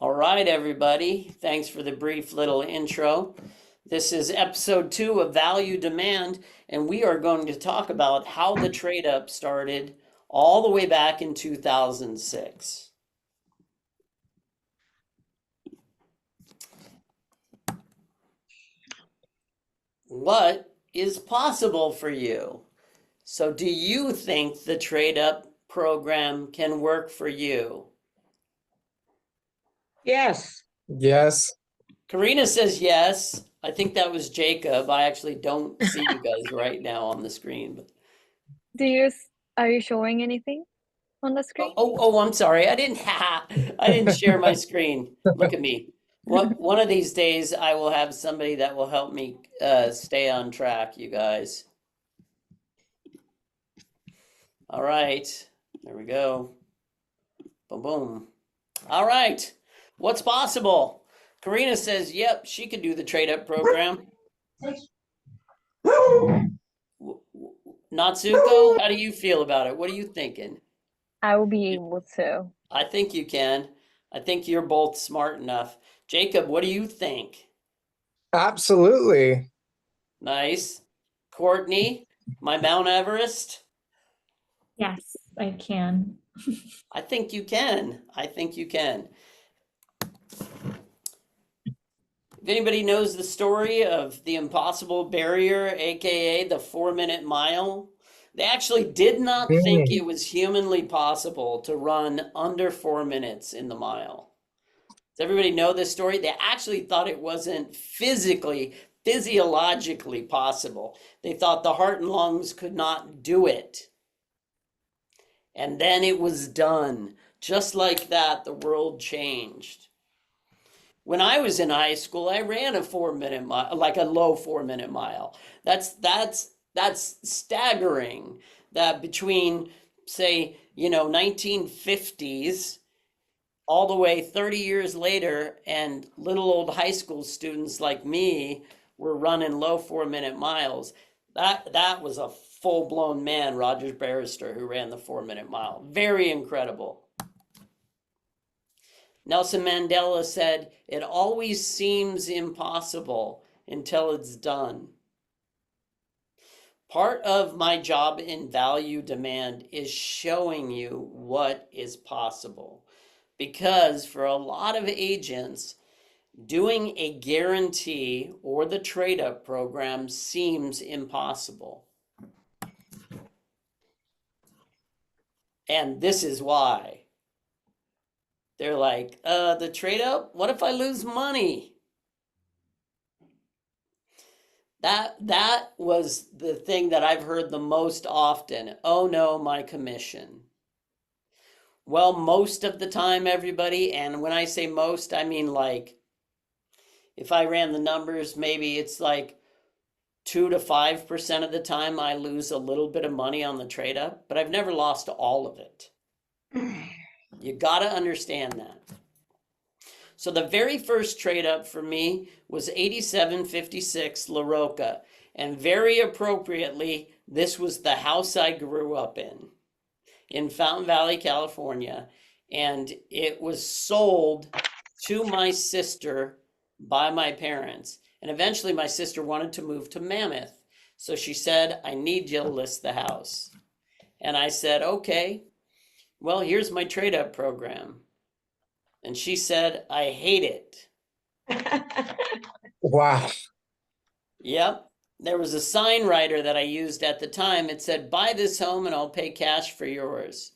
All right, everybody. Thanks for the brief little intro. This is episode 2 of Value Demand, and we are going to talk about how the trade up started all the way back in 2006. What is possible for you? So, do you think the trade up program can work for you? Yes. Yes. Karina says yes. I think that was Jacob. I actually don't see you guys right now on the screen. But... Are you showing anything on the screen? I'm sorry. I didn't share my screen. Look at me. One of these days I will have somebody that will help me stay on track, you guys. All right. There we go. Boom, boom. All right. What's possible? Karina says, yep, she could do the trade up program. Natsuko, how do you feel about it? What are you thinking? I will be able to. I think you can. I think you're both smart enough. Jacob, what do you think? Absolutely. Nice. Courtney, my Mount Everest? Yes, I can. I think you can. I think you can. If anybody knows the story of the impossible barrier, aka the 4-minute mile, they actually did not think it was humanly possible to run under 4 minutes in the mile. Does everybody know this story? They actually thought it wasn't physiologically possible. They thought the heart and lungs could not do it. And then it was done. Just like that, the world changed. When I was in high school, I ran a 4-minute mile, like a low 4-minute mile. That's staggering that between, say, 1950s all the way 30 years later, and little old high school students like me were running low 4-minute miles. That was a full-blown man, Roger Barrister, who ran the 4-minute mile. Very incredible. Nelson Mandela said, "It always seems impossible until it's done." Part of my job in Value Demand is showing you what is possible. Because for a lot of agents, doing a guarantee or the trade-up program seems impossible. And this is why. They're like, the trade-up? What if I lose money? That was the thing that I've heard the most often. Oh no, my commission. Well, most of the time, everybody, and when I say most, I mean like, if I ran the numbers, maybe it's like 2 to 5% of the time I lose a little bit of money on the trade up, but I've never lost all of it. You got to understand that. So the very first trade up for me was 8756 LaRocca. And very appropriately, this was the house I grew up in Fountain Valley, California. And it was sold to my sister by my parents. And eventually my sister wanted to move to Mammoth. So she said, I need you to list the house. And I said, okay, well, here's my trade up program. And she said, I hate it. Wow. Yep. There was a sign writer that I used at the time. It said, buy this home and I'll pay cash for yours.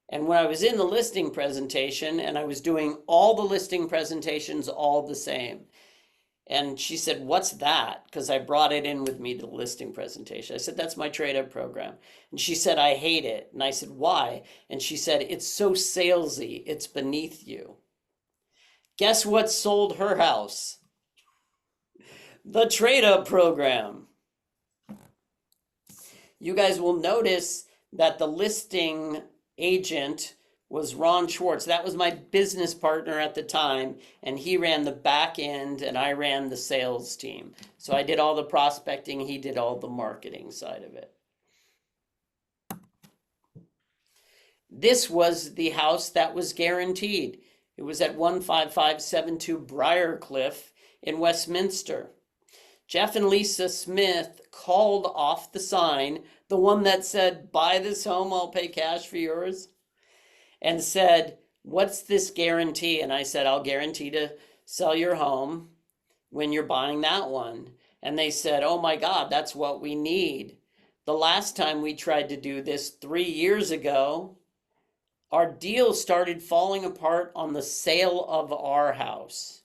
And when I was in the listing presentation, and I was doing all the listing presentations all the same, and she said, what's that? Because I brought it in with me to the listing presentation. I said, that's my trade-up program. And she said, I hate it. And I said, why? And she said, it's so salesy. It's beneath you. Guess what sold her house? The trade-up program. You guys will notice that the listing agent was Ron Schwartz. That was my business partner at the time, and he ran the back end and I ran the sales team. So I did all the prospecting, he did all the marketing side of it. This was the house that was guaranteed. It was at 15572 Briarcliff in Westminster. Jeff and Lisa Smith called off the sign, the one that said, "Buy this home, I'll pay cash for yours," and said, "What's this guarantee?" And I said, "I'll guarantee to sell your home when you're buying that one." And they said, "Oh my God, that's what we need." The last time we tried to do this 3 years ago, our deal started falling apart on the sale of our house.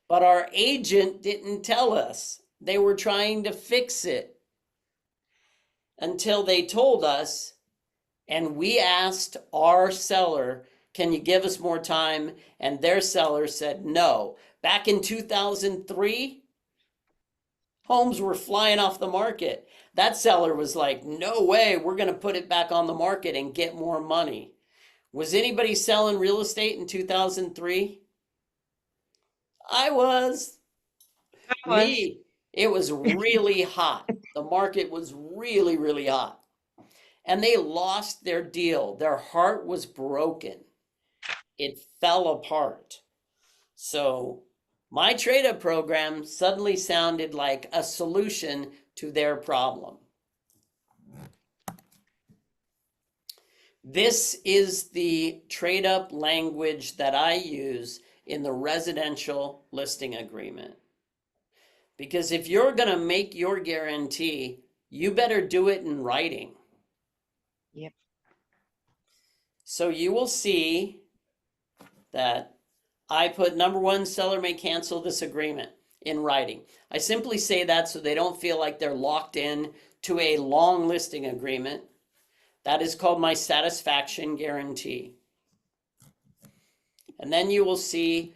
But our agent didn't tell us. They were trying to fix it until they told us, and we asked our seller, "Can you give us more time?" And their seller said no. Back in 2003, homes were flying off the market. That seller was like, "No way, we're going to put it back on the market and get more money." Was anybody selling real estate in 2003? I was. Me. It was really hot. The market was really, really hot. And they lost their deal. Their heart was broken. It fell apart. So my trade-up program suddenly sounded like a solution to their problem. This is the trade-up language that I use in the residential listing agreement. Because if you're going to make your guarantee, you better do it in writing. Yep. So you will see that I put number one, seller may cancel this agreement in writing. I simply say that so they don't feel like they're locked in to a long listing agreement. That is called my satisfaction guarantee. And then you will see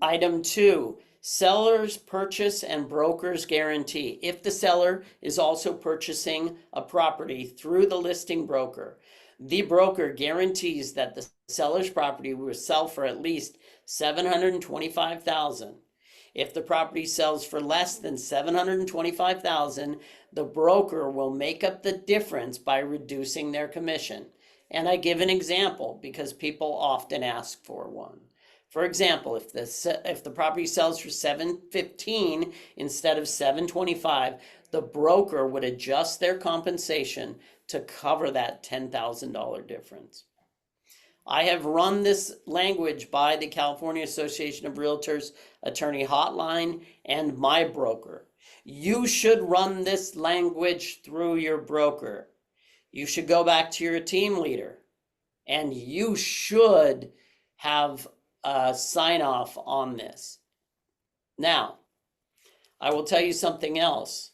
item 2, seller's purchase and broker's guarantee. If the seller is also purchasing a property through the listing broker, the broker guarantees that the seller's property will sell for at least $725,000. If the property sells for less than $725,000, the broker will make up the difference by reducing their commission. And I give an example because people often ask for one. For example, if the property sells for $715,000 instead of $725,000, the broker would adjust their compensation to cover that $10,000 difference. I have run this language by the California Association of Realtors attorney hotline and my broker. You should run this language through your broker. You should go back to your team leader and you should have a sign off on this. Now, I will tell you something else.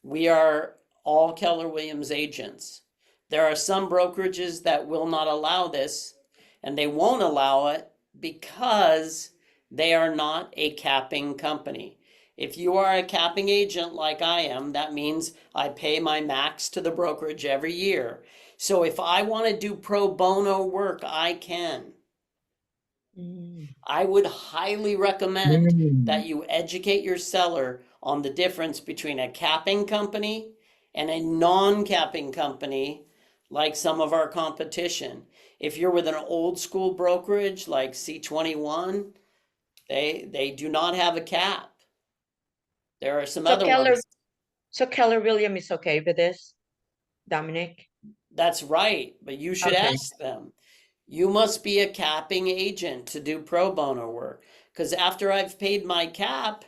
We are all Keller Williams agents. There are some brokerages that will not allow this, and they won't allow it because they are not a capping company. If you are a capping agent like I am, that means I pay my max to the brokerage every year. So if I want to do pro bono work, I can. I would highly recommend that you educate your seller on the difference between a capping company and a non-capping company like some of our competition. If you're with an old school brokerage like C21, they do not have a cap. There are some other ones. So Keller Williams is okay with this, Dominic? That's right, but you should Okay. ask them. You must be a capping agent to do pro bono work. Because after I've paid my cap,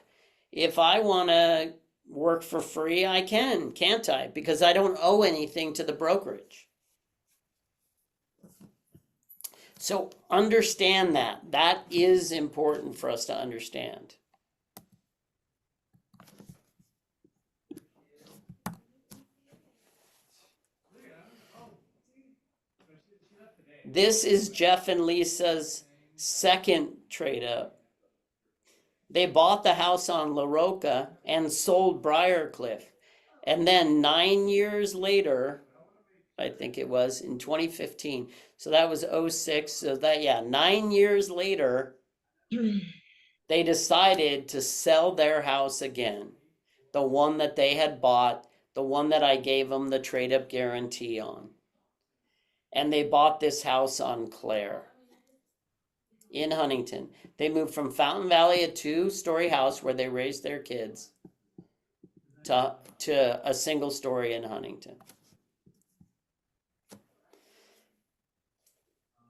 if I want to work for free, I can, can't I? Because I don't owe anything to the brokerage. So understand that. That is important for us to understand. This is Jeff and Lisa's second trade up. They bought the house on LaRocca and sold Briarcliff. And then 9 years later, I think it was in 2015. So that was 06. So that, 9 years later, they decided to sell their house again. The one that they had bought, the one that I gave them the trade up guarantee on. And they bought this house on Claire. in Huntington. They moved from Fountain Valley, a 2-story house where they raised their kids, to a single story in Huntington.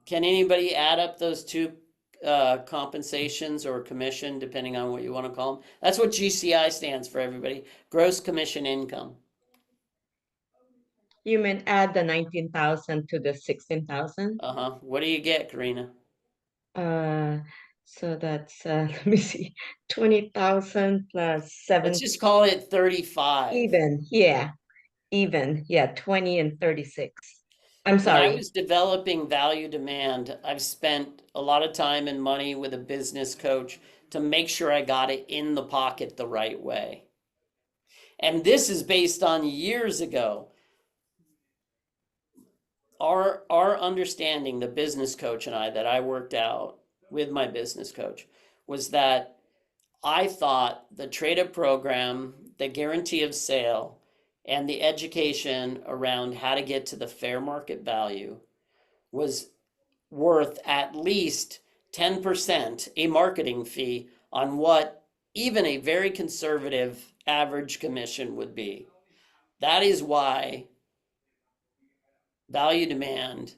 Can anybody add up those two compensations or commission, depending on what you want to call them? That's what GCI stands for, everybody. Gross commission income. You mean add the 19,000 to the 16,000? What do you get, Karina? So that's let me see, 20,000 plus 7. Let's just call it 35. Even, yeah, 20 and 36. I'm When I sorry. was developing value demand, I've spent a lot of time and money with a business coach to make sure I got it in the pocket the right way. And this is based on years ago. Our understanding, the business coach and I, that I worked out with my business coach, was that I thought the trade-up program, the guarantee of sale, and the education around how to get to the fair market value was worth at least 10% a marketing fee on what even a very conservative average commission would be. That is why value demand,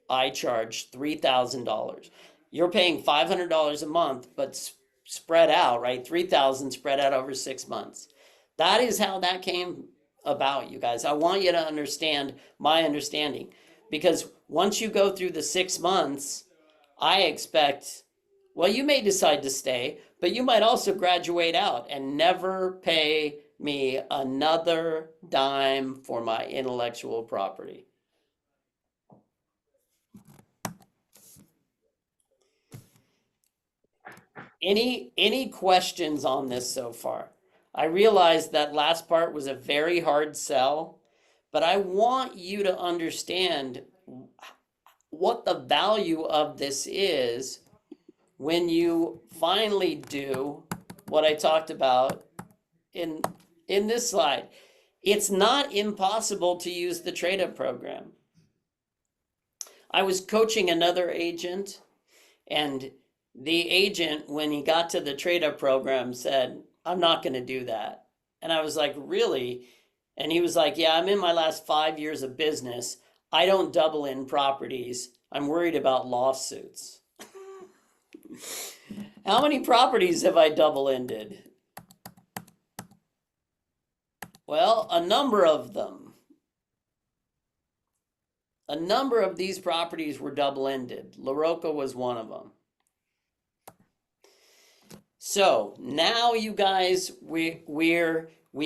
I charge $3,000. You're paying $500 a month, but spread out, right? $3,000 spread out over 6 months. That is how that came about, you guys. I want you to understand my understanding, because once you go through the 6 months, I expect, well, you may decide to stay, but you might also graduate out and never pay me another dime for my intellectual property. Any questions on this so far? I realize that last part was a very hard sell, but I want you to understand what the value of this is when you finally do what I talked about in this slide. It's not impossible to use the trade-up program. I was coaching another agent, and the agent, when he got to the trade-up program, said, I'm not going to do that. And I was like, really? And he was like, yeah, I'm in my last 5 years of business. I don't double in properties. I'm worried about lawsuits. How many properties have I double-ended? Well, a number of them. A number of these properties were double-ended. LaRocca was one of them. So now, you guys, we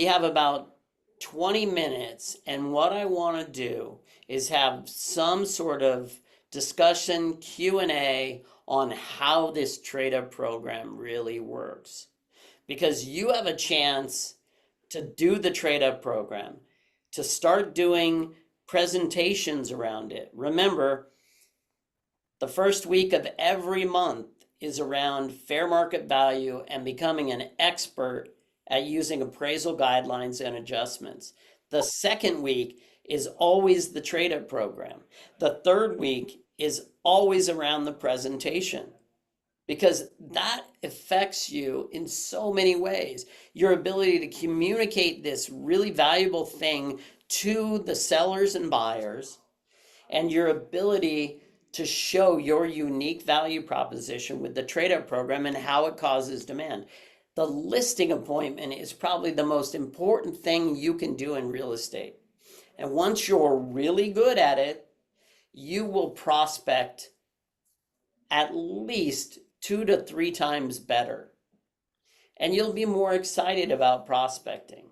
have about 20 minutes, and what I want to do is have some sort of discussion, Q&A on how this trade-up program really works. Because you have a chance to do the trade-up program, to start doing presentations around it. Remember, the first week of every month is around fair market value and becoming an expert at using appraisal guidelines and adjustments. The second week is always the trade-up program. The third week is always around the presentation, because that affects you in so many ways. Your ability to communicate this really valuable thing to the sellers and buyers, and your ability to show your unique value proposition with the trade-up program and how it causes demand. The listing appointment is probably the most important thing you can do in real estate. And once you're really good at it, you will prospect at least 2 to 3 times better. And you'll be more excited about prospecting.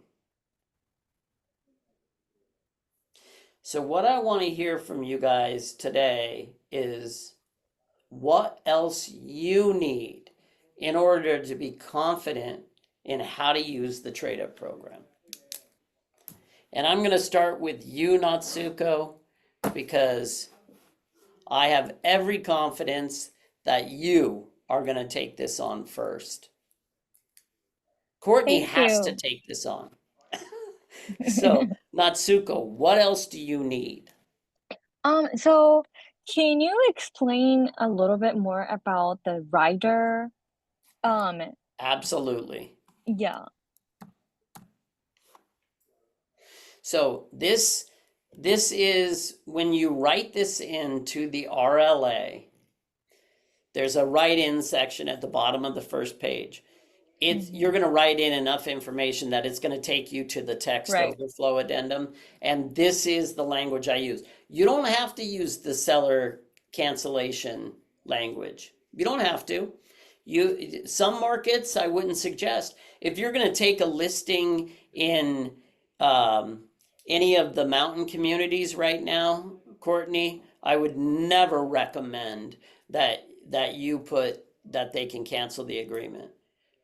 So what I want to hear from you guys today is what else you need in order to be confident in how to use the trade-up program. And I'm going to start with you, Natsuko, because I have every confidence that you are going to take this on first. Courtney Thank has to you. take this on. So, Natsuko, what else do you need? So Can you explain a little bit more about the rider? Absolutely. Yeah. So this is when you write this into the RLA, there's a write-in section at the bottom of the first page. You're going to write in enough information that it's going to take you to the text Right. overflow addendum, and this is the language I use. You don't have to use the seller cancellation language. You don't have to. Some markets I wouldn't suggest. If you're going to take a listing in any of the mountain communities right now, Courtney, I would never recommend that you put that they can cancel the agreement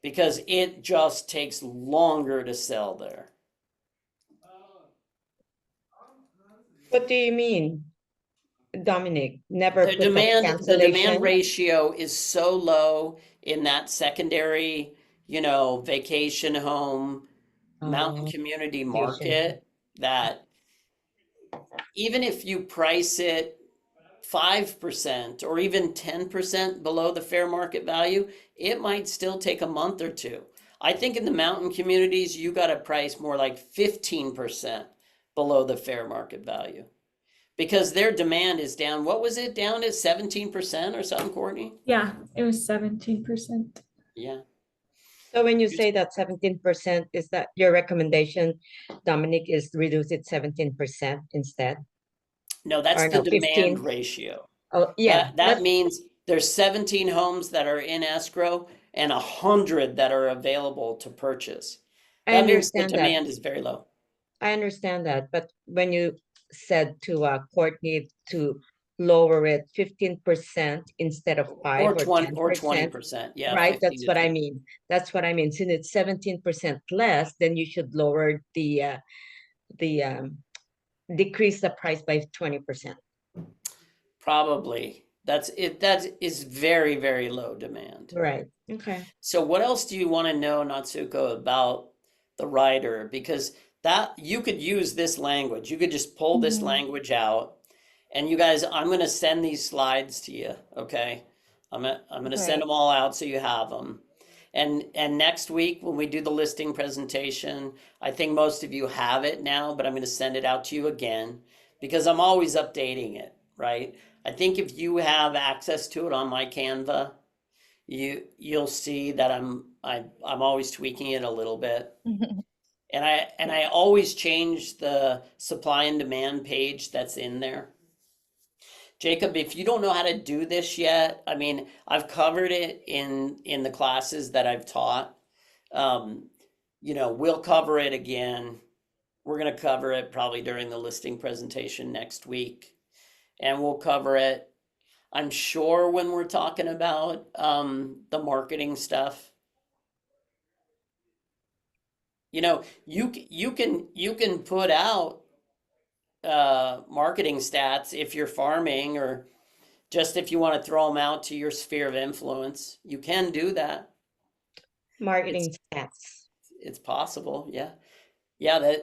because it just takes longer to sell there. What do you mean, Dominic? Never The put that demand cancellation? ratio is so low in that secondary, vacation home, mountain Oh, community fusion. market that even if you price it 5% or even 10% below the fair market value, it might still take a month or two. I think in the mountain communities, you got to price more like 15% below the fair market value because their demand is down. What was it down to 17% or something, Courtney? Yeah, it was 17%. Yeah. So when you say that 17%, is that your recommendation, Dominic, is reduce it 17% instead? No, that's Or the no, demand 15? ratio. Oh, yeah, That means there's 17 homes that are in escrow and 100 that are available to purchase. I That means the understand that. demand is very low. I understand that. But when you said to Courtney to lower it 15% instead of 5 Or or 10%, 20%. Yeah, right? 15 That's to what I 20. mean. That's what I mean. Since it's 17% less, then you should lower the decrease the price by 20%. Probably. That's it. That is very, very low demand. Right. Okay. So what else do you want to know, Natsuko, about the writer? Because that you could use this language. You could just pull this language out. And you guys, I'm gonna send these slides to you, okay? I'm gonna send Right. them all out so you have them. And next week when we do the listing presentation, I think most of you have it now, but I'm gonna send it out to you again because I'm always updating it, right? I think if you have access to it on my Canva, you'll see that I'm always tweaking it a little bit. And I always change the supply and demand page that's in there. Jacob, if you don't know how to do this yet, I mean, I've covered it in the classes that I've taught. We'll cover it again. We're going to cover it probably during the listing presentation next week. And we'll cover it, I'm sure, when we're talking about the marketing stuff. You can put out marketing stats if you're farming or just if you want to throw them out to your sphere of influence. You can do that. Marketing stats. It's possible. Yeah. Yeah.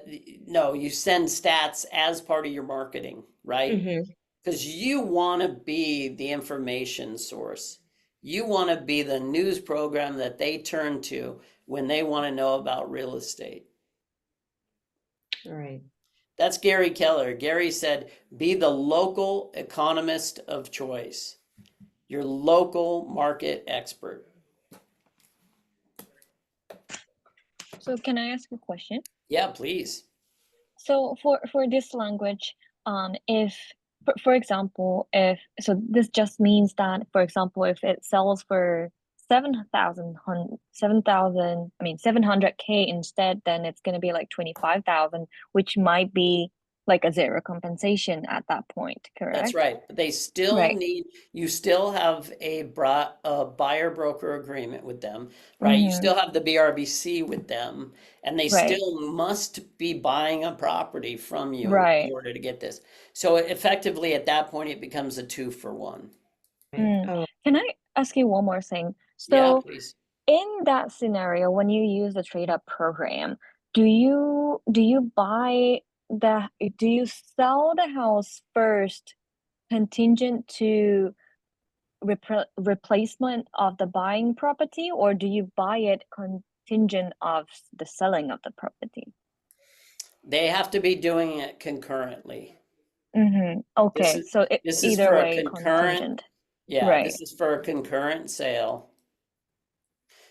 No, you send stats as part of your marketing, right? Mm-hmm. Because you want to be the information source. You want to be the news program that they turn to when they want to know about real estate. All right. That's Gary Keller. Gary said, be the local economist of choice, your local market expert. So can I ask a question? Yeah, please. So for this language, if for example, if so this just means that, for example, if it sells for 700K instead, then it's gonna be like 25,000, which might be like a zero compensation at that point, That's correct? right. They still Right. you still have a buyer broker agreement with them, right? You still have the BRBC with them, and they Right. still must be buying a property from you in Right. order to get this. So effectively, at that point, it becomes a 2-for-1. Right. Mm. Oh, Can I ask you one more thing? Yeah, So please. in that scenario, when you use the trade up program, do you sell the house first contingent to replacement of the buying property, or do you buy it contingent of the selling of the property? They have to be doing it concurrently. Mm-hmm. Okay, so This is either for a way, concurrent, contingent. yeah, Right. this is for a concurrent sale.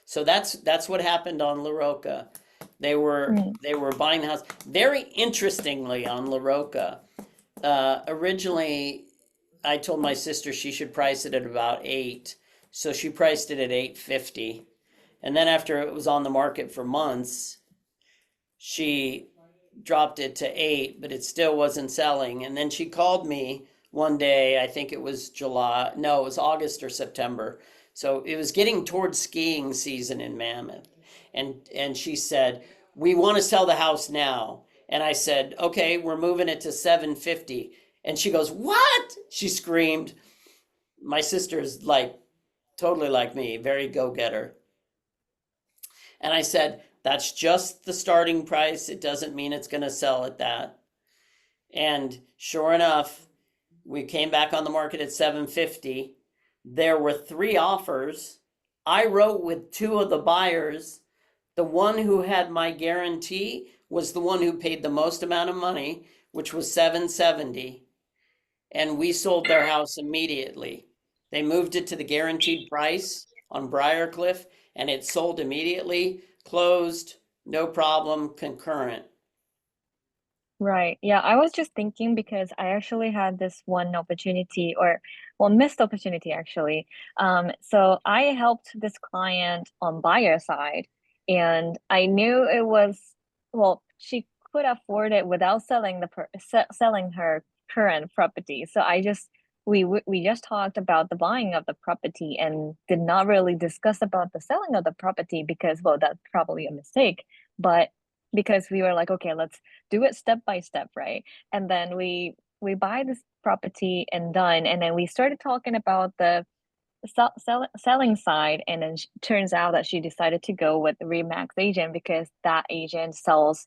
So that's what happened on LaRocca. They were buying the house. Very interestingly, on LaRocca, originally I told my sister she should price it at about 8, so she priced it at 850, and then after it was on the market for months, she dropped it to 8, but it still wasn't selling. And then she called me one day, I think it was July, no, it was August or September. So it was getting towards skiing season in Mammoth. And she said, "We want to sell the house now." And I said, "Okay, we're moving it to 750." And she goes, "What?" She screamed. My sister's like totally like me, very go-getter. And I said, "That's just the starting price. It doesn't mean it's going to sell at that." And sure enough, we came back on the market at 750. There were 3 offers. I wrote with 2 of the buyers. The one who had my guarantee was the one who paid the most amount of money, which was 770. And we sold their house immediately. They moved it to the guaranteed price on Briarcliff, and it sold immediately, closed, no problem, concurrent. Right. Yeah, I was just thinking because I actually had this one opportunity, or well, missed opportunity actually. So I helped this client on buyer side, and I knew it was, well, she could afford it without selling selling her current property. So we just talked about the buying of the property and did not really discuss about the selling of the property because, well, that's probably a mistake. But because we were like, okay, let's do it step by step, right? And then we buy this property and done, and then we started talking about the selling side, and then turns out that she decided to go with the Remax agent because that agent sells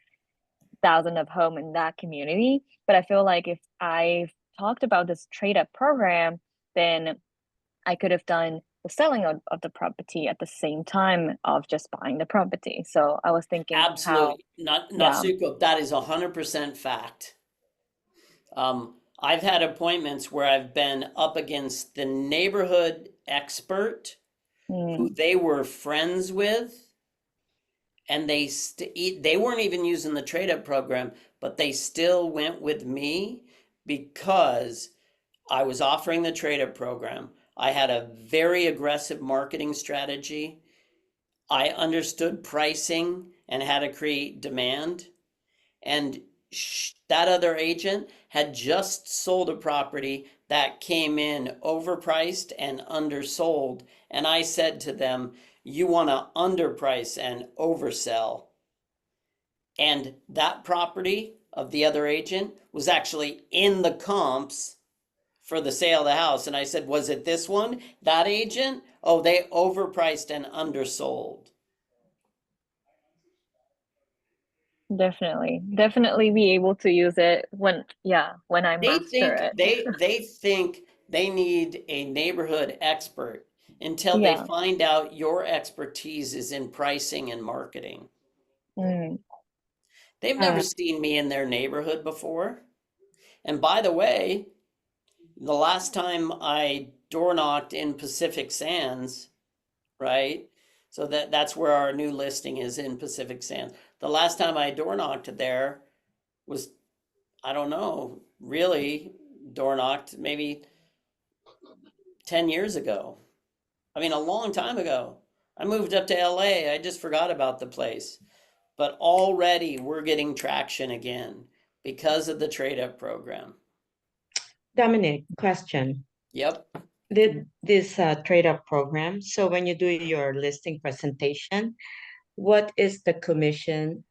thousands of home in that community. But I feel like if I talked about this trade up program, then I could have done the selling of the property at the same time of just buying the property. So I was thinking how, Absolutely. yeah, Natsuko, that is 100% fact. I've had appointments where I've been up against the neighborhood expert who they were friends with, and they weren't even using the trade up program, but they still went with me because I was offering the trade up program. I had a very aggressive marketing strategy. I understood pricing and how to create demand. And that other agent had just sold a property that came in overpriced and undersold. And I said to them, "You want to underprice and oversell." And that property of the other agent was actually in the comps for the sale of the house. And I said, "Was it this one? That agent? Oh, they overpriced and undersold." definitely be able to use it when, yeah, when I They master think it. they think they need a neighborhood expert until they Yeah. find out your expertise is in pricing and marketing. Mm. They've never seen me in their neighborhood before. And by the way, the last time I door knocked in Pacific Sands, right? So that's where our new listing is, in Pacific Sands. The last time I door knocked there was, I don't know, really door knocked maybe 10 years ago. I mean, a long time ago. I moved up to LA. I just forgot about the place. But already we're getting traction again because of the trade up program. Dominic, question. Yep. This trade up program, so when you do your listing presentation, what is the commission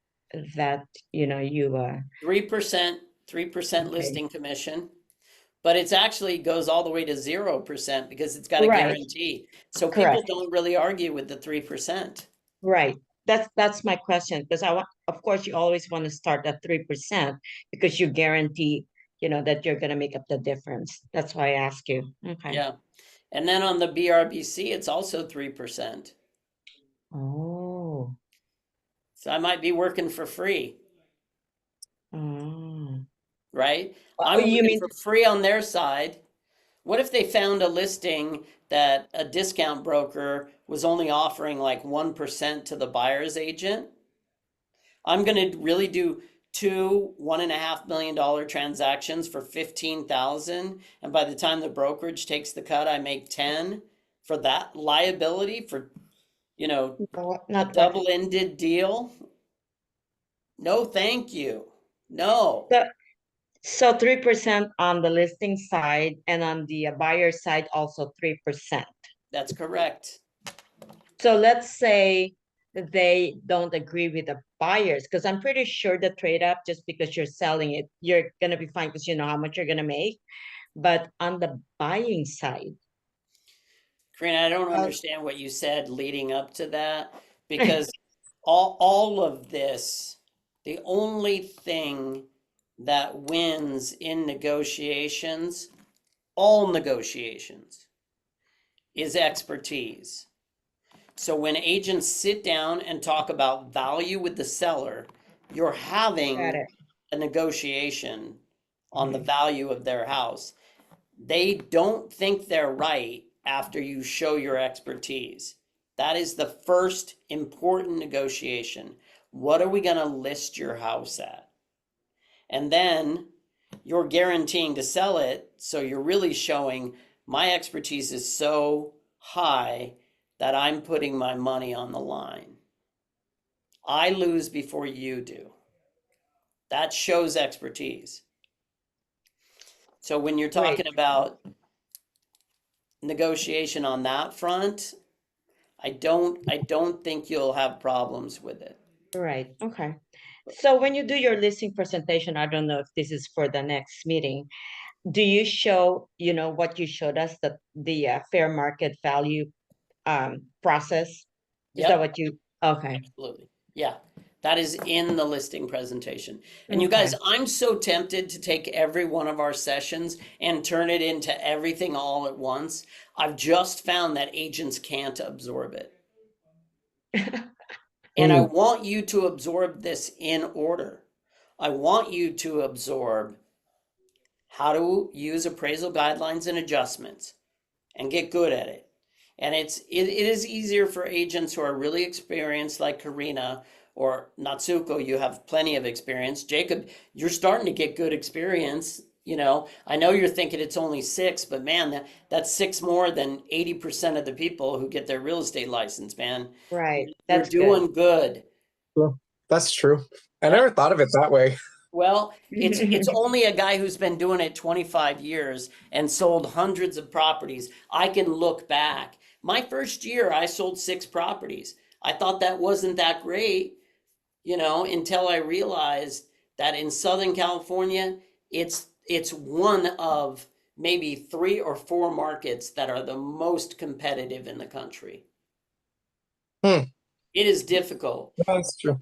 that you 3%, 3% okay. listing commission. But it's actually goes all the way to 0% because it's got a Right. guarantee. So people Correct. don't really argue with the 3%. Right. That's my question, because of course, you always want to start at 3% because you guarantee that you're gonna make up the difference. That's why I ask you. Okay. Yeah. And then on the BRBC, it's also 3%. Oh. So I might be working for free, Oh. right? Oh, I'm you working mean for free on their side. What if they found a listing that a discount broker was only offering like 1% to the buyer's agent? I'm going to really do two $1.5 million transactions for 15,000, and by the time the brokerage takes the cut, I make 10 for that liability for, no, a not quite. double-ended deal? No, thank you. No, So 3% on the listing side, and on the buyer side also 3%. that's correct. So let's say they don't agree with the buyers, because I'm pretty sure the trade up, just because you're selling it, you're gonna be fine because you know how much you're gonna make. But on the buying side, Karina, I don't uh, understand what you said leading up to that, because all of this, the only thing that wins in negotiations, all negotiations, is expertise. So when agents sit down and talk about value with the seller, you're got having it. a negotiation on the value of their house. They don't think they're right after you show your expertise. That is the first important negotiation. What are we going to list your house at? And then you're guaranteeing to sell it. So you're really showing my expertise is so high that I'm putting my money on the line. I lose before you do. That shows expertise. So when you're Great. talking about negotiation on that front, I don't think you'll have problems with it. Right. Okay. So when you do your listing presentation, I don't know if this is for the next meeting, do you show, what you showed us, the fair market value process? Is that Yep, what you, okay, absolutely. Yeah, that is in the listing presentation. And you guys, okay. I'm so tempted to take every one of our sessions and turn it into everything all at once. I've just found that agents can't absorb it. And I want you to absorb this in order. I want you to absorb how to use appraisal guidelines and adjustments and get good at it. And it is easier for agents who are really experienced, like Karina or Natsuko. You have plenty of experience. Jacob, you're starting to get good experience. I know you're thinking it's only 6, but man, that's 6 more than 80% of the people who get their real estate license, man. Right. You're That's good. doing good. Well, that's true. I Yeah. never thought of it that way. Well, it's only a guy who's been doing it 25 years and sold hundreds of properties. I can look back. My first year, I sold 6 properties. I thought that wasn't that great, until I realized that in Southern California, it's one of maybe 3 or 4 markets that are the most competitive in the country. Hmm. It is difficult. That's true.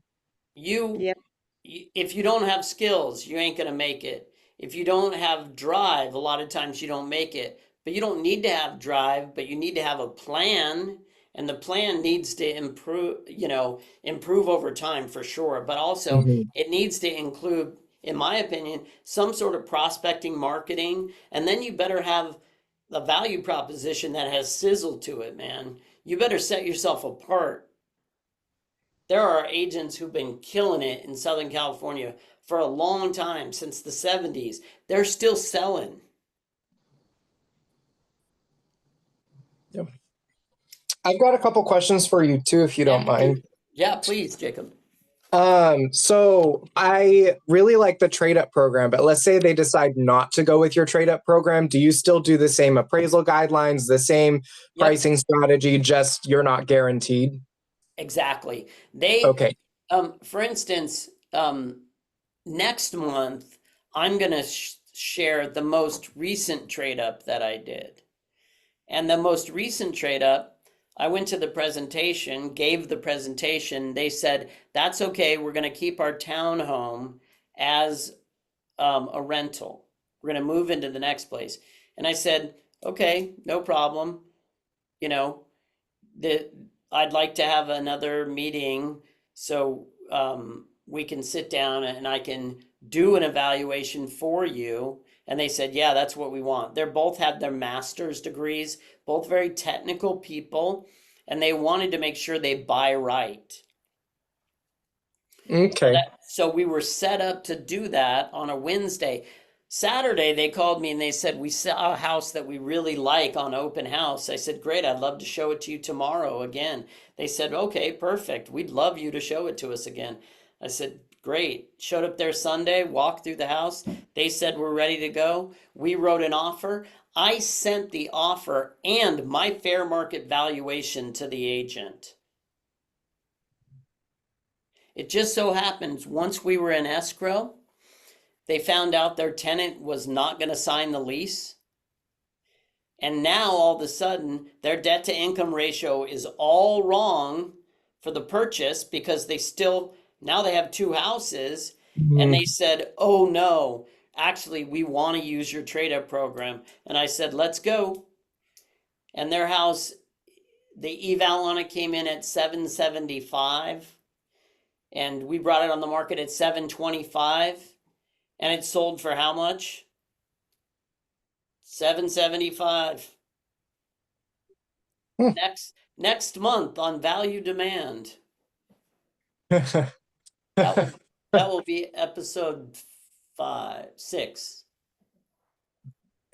If you don't have skills, you ain't gonna make it. If you don't have drive, a lot of times you don't make it. But you don't need to have drive, but you need to have a plan, and the plan needs to improve over time for sure. But also Mhm. it needs to include, in my opinion, some sort of prospecting, marketing, and then you better have a value proposition that has sizzle to it, man. You better set yourself apart. There are agents who've been killing it in Southern California for a long time, since the 70s. They're still selling. Yep. I've got a couple questions for you too, if you don't mind. Yeah, please, Jacob. So I really like the trade up program, but let's say they decide not to go with your trade up program. Do you still do the same appraisal guidelines, the same Yep. pricing strategy, just you're not guaranteed? Exactly. Okay. For instance, next month, I'm going to share the most recent trade up that I did. And the most recent trade up, I went to the presentation, gave the presentation. They said, that's okay. We're going to keep our townhome as a rental. We're going to move into the next place. And I said, okay, no problem. You know, I'd like to have another meeting so we can sit down and I can do an evaluation for you. And they said, yeah, that's what we want. They're both had their master's degrees, both very technical people, and they wanted to make sure they buy right. Okay. So we were set up to do that on a Wednesday. Saturday, they called me and they said, we saw a house that we really like on open house. I said, great, I'd love to show it to you tomorrow again. They said, okay, perfect. We'd love you to show it to us again. I said, great. Showed up there Sunday, walked through the house. They said, we're ready to go. We wrote an offer. I sent the offer and my fair market valuation to the agent. It just so happens, once we were in escrow, they found out their tenant was not going to sign the lease. And now all of a sudden, their debt to income ratio is all wrong for the purchase because now they have two houses. And they said, oh no, actually, we want to use your trade up program. And I said, let's go. And their house, the eval on it came in at $775. And we brought it on the market at $725. And it sold for how much? $775. Next month on value demand. That will be episode 6.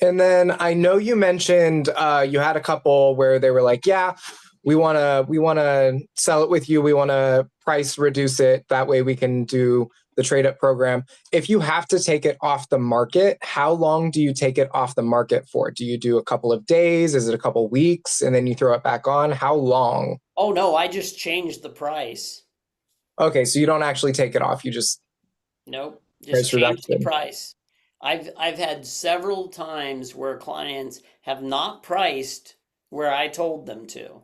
And then I know you mentioned you had a couple where they were like, yeah, we want to sell it with you. We want to price reduce it. That way we can do the trade up program. If you have to take it off the market, how long do you take it off the market for? Do you do a couple of days? Is it a couple of weeks and then you throw it back on? How long? Oh no, I just changed the price. Okay, so you don't actually take it off. You just Nope, price just change the reduction. price. I've had several times where clients have not priced where I told them to.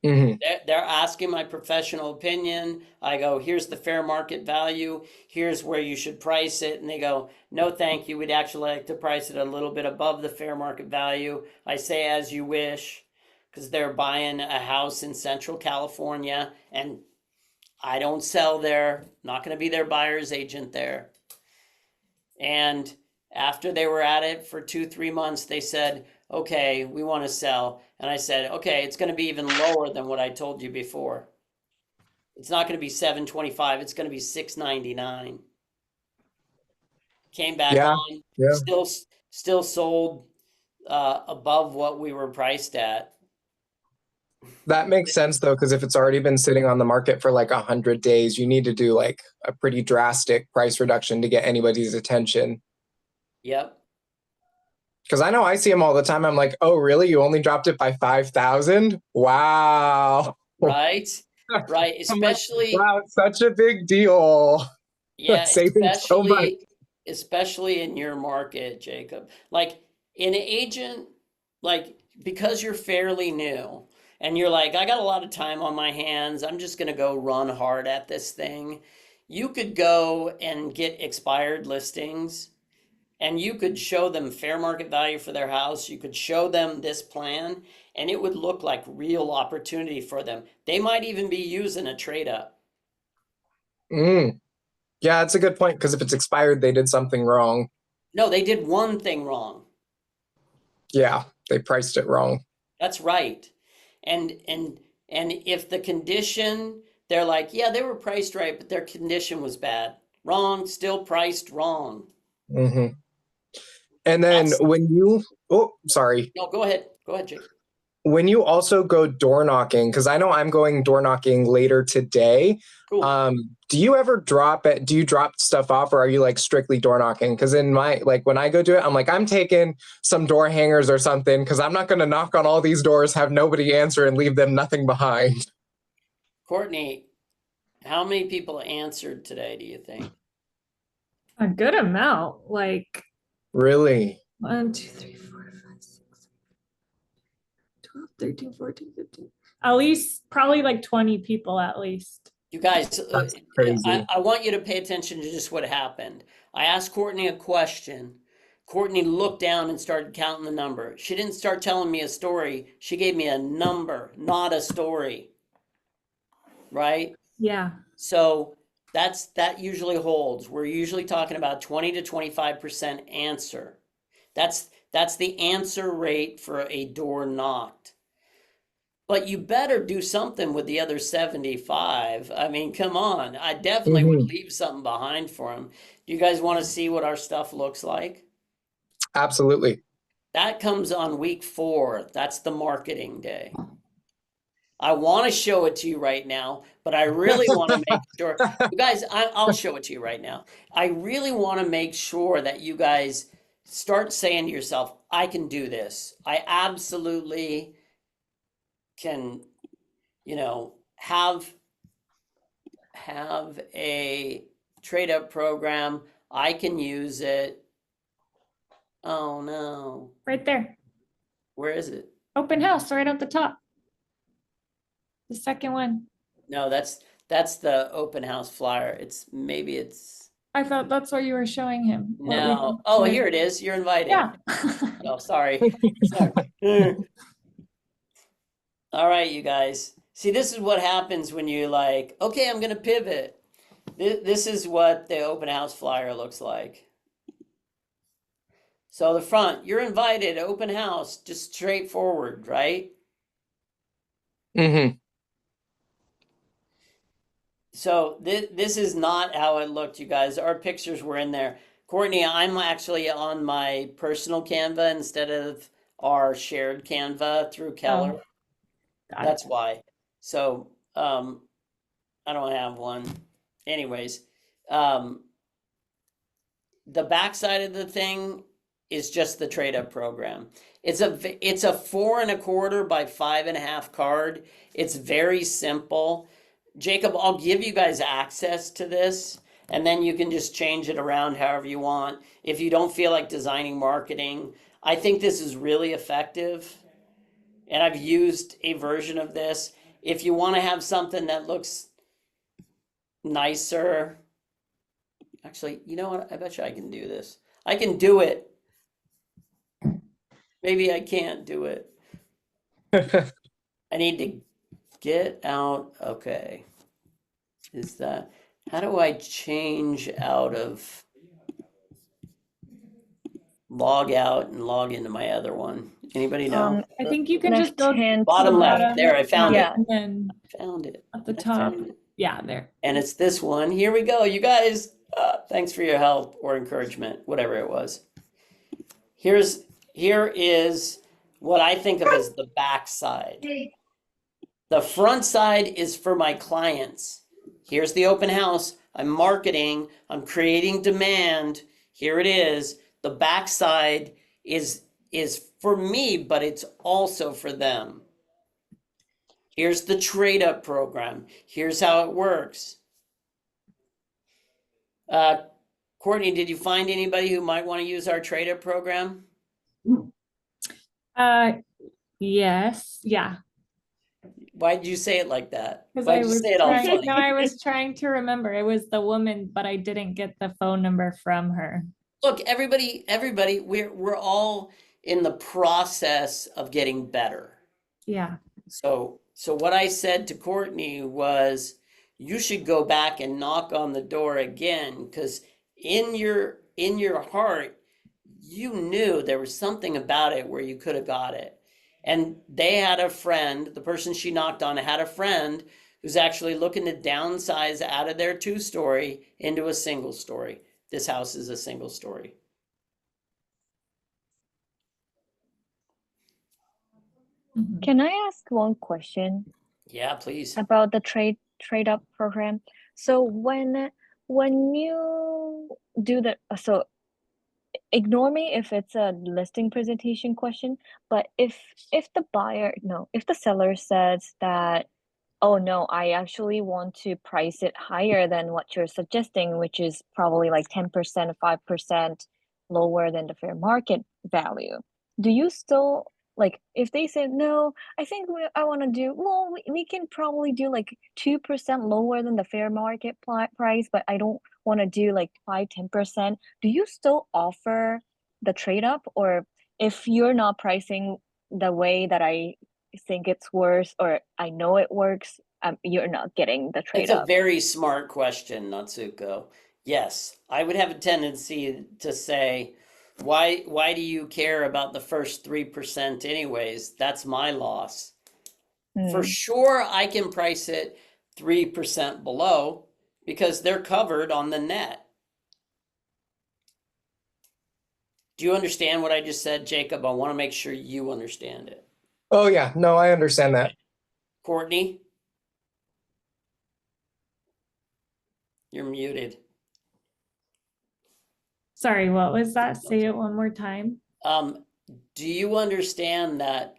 Mhm. They're asking my professional opinion. I go, here's the fair market value. Here's where you should price it. And they go, no, thank you. We'd actually like to price it a little bit above the fair market value. I say, as you wish, because they're buying a house in Central California and I don't sell there. Not going to be their buyer's agent there. And after they were at it for 2-3 months, they said, okay, we want to sell. And I said, okay, it's going to be even lower than what I told you before. It's not going to be $725. It's going to be $699. Came back Yeah, on, yeah. still sold above what we were priced at. That makes sense though, because if it's already been sitting on the market for like 100 days, you need to do like a pretty drastic price reduction to get anybody's attention. Yep. Because I know I see them all the time. I'm like, oh, really? You only dropped it by 5,000? Wow. Right. Right. Especially. Wow, it's such a big deal. Yeah, Saving so much. especially in your market, Jacob. Like an agent, like because you're fairly new and you're like, I got a lot of time on my hands, I'm just gonna go run hard at this thing. You could go and get expired listings and you could show them fair market value for their house. You could show them this plan and it would look like real opportunity for them. They might even be using a trade up. Yeah, that's a good point, because if it's expired, they did something wrong. No, they did one thing wrong. Yeah, they priced it wrong. That's right. And if the condition, they're like, yeah, they were priced right, but their condition was bad. Wrong, still priced wrong. Mm-hmm. And then sorry. No, go ahead. Go ahead, Jake. When you also go door knocking, because I know I'm going door knocking later today. Cool. Do you ever drop stuff off, or are you like strictly door knocking? Because in my, like when I go do it, I'm like, I'm taking some door hangers or something, because I'm not going to knock on all these doors, have nobody answer, and leave them nothing behind. Courtney, how many people answered today, do you think? A good amount, like Really? 1, 2, 3, 4, 5, 6, 12, 13, 14, 15. At least probably like 20 people at least. You guys, That's crazy. I want you to pay attention to just what happened. I asked Courtney a question. Courtney looked down and started counting the number. She didn't start telling me a story. She gave me a number, not a story. Right? Yeah. So that usually holds. We're usually talking about 20 to 25% answer. That's the answer rate for a door knocked. But you better do something with the other 75. I mean, come on. I definitely would leave something behind for them. Do you guys want to see what our stuff looks like? Absolutely. That comes on week 4. That's the marketing day. I want to show it to you right now, but I really want to make sure. You guys, I'll show it to you right now. I really want to make sure that you guys start saying to yourself, I can do this. I absolutely can, have a trade up program. I can use it. Oh no. Right there. Where is it? Open house right at the top. The second one. No, that's the open house flyer. Maybe it's I thought that's what you were showing him. what we no. can Oh, share. here it is. You're invited. Yeah. Oh, sorry. Sorry. All right, you guys. See, this is what happens when you okay, I'm gonna pivot. This is what the open house flyer looks like. So the front, you're invited, open house, just straightforward, right? Mm-hmm. So this is not how it looked, you guys. Our pictures were in there. Courtney, I'm actually on my personal Canva instead of our shared Canva through Keller. Got That's why. So I don't have one. Anyways, the backside of the thing is just the trade up program. It's a 4 1/4 by 5 1/2 card. It's very simple. Jacob, I'll give you guys access to this, and then you can just change it around however you want. If you don't feel like designing marketing, I think this is really effective. And I've used a version of this. If you want to have something that looks nicer, actually, you know what? I bet you I can do this. I can do it. Maybe I can't do it. I need to get out. Okay. How do I change out of log out and log into my other one? Anybody know? I think you can just go left hand Bottom to the left. bottom. There, I found Yeah. it. and then Found it. at the I top. found it. Yeah, there. And it's this one. Here we go, you guys. Thanks for your help or encouragement, whatever it was. Here is what I think of as the back side. The front side is for my clients. Here's the open house. I'm marketing. I'm creating demand. Here it is. The back side is for me, but it's also for them. Here's the trade up program. Here's how it works. Courtney, did you find anybody who might want to use our trade up program? Yes. Yeah. Why did you say it like that? Because Why I did you was say it all trying, funny? no, I was trying to remember. It was the woman, but I didn't get the phone number from her. Look, everybody, we're all in the process of getting better. Yeah. So what I said to Courtney was, you should go back and knock on the door again, because in your heart, you knew there was something about it where you could have got it. And they had a friend, the person she knocked on had a friend who's actually looking to downsize out of their 2-story into a single story. This house is a single story. Can I ask one question Yeah, please. about the trade up program? So when you do so ignore me if it's a listing presentation question, but if the seller says that, oh no, I actually want to price it higher than what you're suggesting, which is probably like 10%, 5% lower than the fair market value, do you still, like, if they say no, I think I want to do, well, we can probably do like 2% lower than the fair market price, but I don't want to do like 5-10%, do you still offer the trade up, or if you're not pricing the way that I think it's worth, or I know it works, you're not getting the trade It's a up. very smart question, Natsuko. Yes, I would have a tendency to say, why do you care about the first 3% anyways? That's my loss. For Mm. sure, I can price it 3% below because they're covered on the net. Do you understand what I just said, Jacob? I want to make sure you understand it. Oh yeah, no, I understand that. Courtney? You're muted. Sorry, what was that? Say it one more time. Do you understand that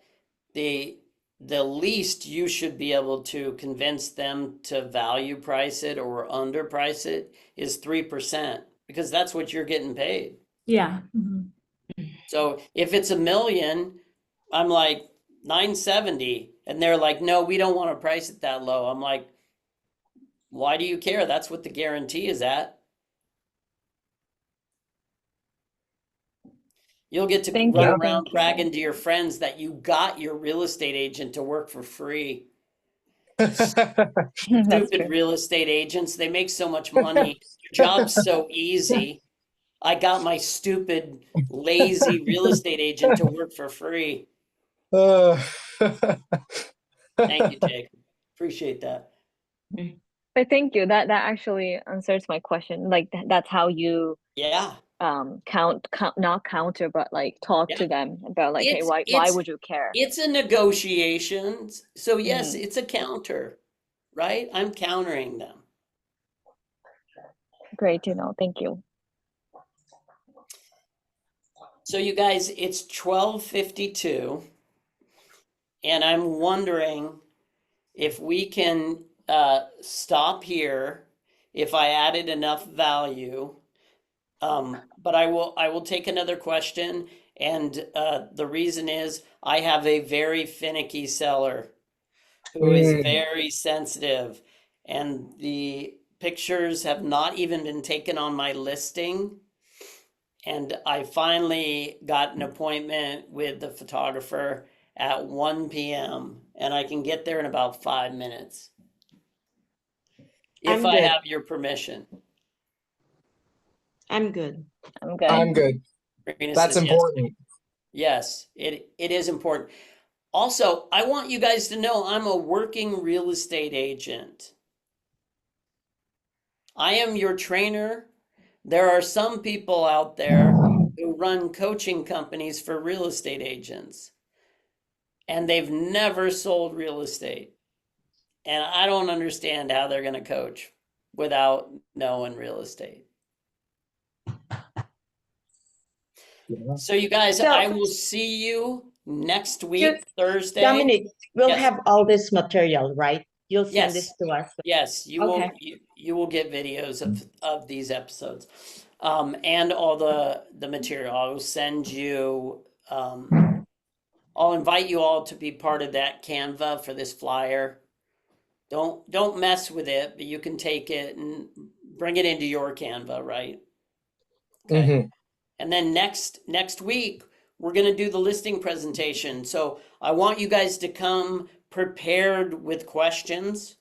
the least you should be able to convince them to value price it or underprice it is 3% because that's what you're getting paid. Yeah. Mhm. So if it's $1 million, I'm like 970, and they're like, no, we don't want to price it that low. I'm like, why do you care? That's what the guarantee is at. You'll get to Thank run you, around thank you. bragging to your friends that you got your real estate agent to work for free. That's Stupid true. real estate agents, they make so much money. Your job's so easy. I got my stupid, lazy real estate agent to work for free. Uh, Thank you, Jake. Appreciate that. But thank you. That actually answers my question. Like that's how you Yeah. not counter, but like talk Yeah. to them about like, hey, It's why it's would you care? it's a negotiation. So yes, Mhm. it's a counter, right? I'm countering them. Great to know. Thank you. So you guys, it's 12:52, and I'm wondering if we can stop here if I added enough value. But I will take another question, and the reason is I have a very finicky seller who is mm, very sensitive, and the pictures have not even been taken on my listing. And I finally got an appointment with the photographer at 1 p.m. and I can get there in about 5 minutes. If I'm I good. have your permission. I'm good. I'm good. I'm good. Rena That's says yes. important. Yes, it is important. Also, I want you guys to know I'm a working real estate agent. I am your trainer. There are some people out there who run coaching companies for real estate agents, and they've never sold real estate. And I don't understand how they're going to coach without knowing real estate. Yeah. So you guys, So- I will see you next week, Just- Thursday. Dominic, we'll Yes. have all this material, right? You'll send Yes. this to us. Yes, you Okay. you will get videos of these episodes, and all the material. I will send you. I'll invite you all to be part of that Canva for this flyer. Don't mess with it, but you can take it and bring it into your Canva, right? Okay. Mhm. And then next week we're going to do the listing presentation. So I want you guys to come prepared with questions.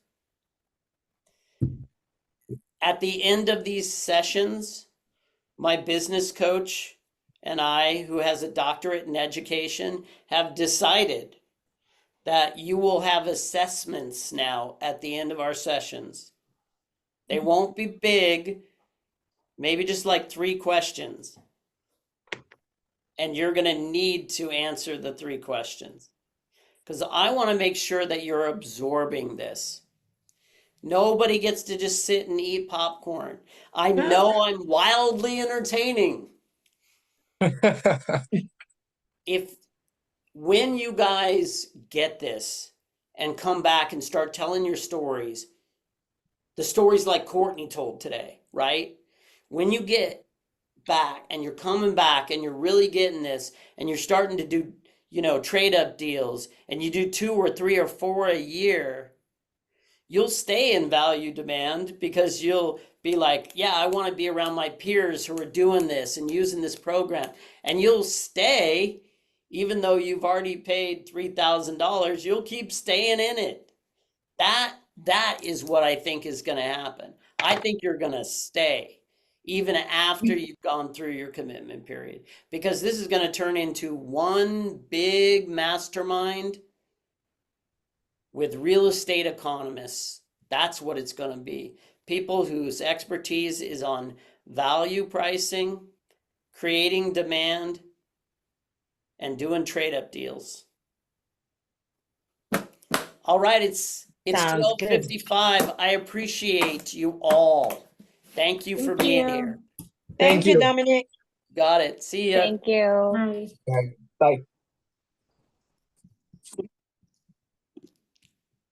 At the end of these sessions, my business coach and I, who has a doctorate in education, have decided that you will have assessments now at the end of our sessions. They won't be big, maybe just like 3 questions. And you're going to need to answer the 3 questions. Because I want to make sure that you're absorbing this. Nobody gets to just sit and eat popcorn. I know I'm wildly entertaining. If when you guys get this and come back and start telling your stories, the stories like Courtney told today, right? When you get back and you're coming back and you're really getting this and you're starting to do, trade up deals and you do 2 or 3 or 4 a year, you'll stay in value demand because you'll be like, yeah, I want to be around my peers who are doing this and using this program. And you'll stay, even though you've already paid $3,000, you'll keep staying in it. That is what I think is going to happen. I think you're going to stay even after you've gone through your commitment period, because this is going to turn into one big mastermind with real estate economists. That's what it's going to be. People whose expertise is on value pricing, creating demand, and doing trade-up deals. All right, it's Sounds good. 12:55. I appreciate you all. Thank you for Thank being you. here. Thank you, you. Dominic. Got it. See ya. Thank you. Bye. Bye.